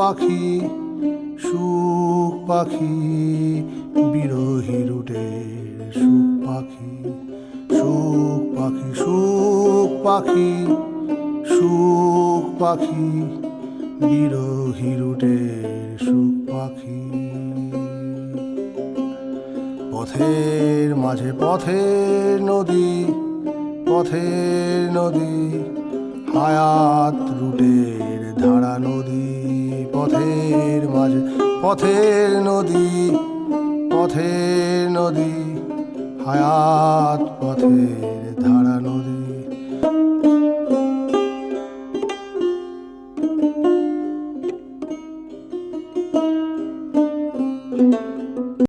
পাখি, সুখ পাখি, বিরহী রুটের সুখ পাখি, সুখ পাখি, সুখ পাখি, সুখ পাখি, বিরহী রুটের সুখ পাখি। পথের মাঝে পথের নদী, পথের নদী, হায়াত রুটের ধারা নদী। পথের মাঝে পথের নদী, পথের নদী, হায়াত পথের ধারা নদী।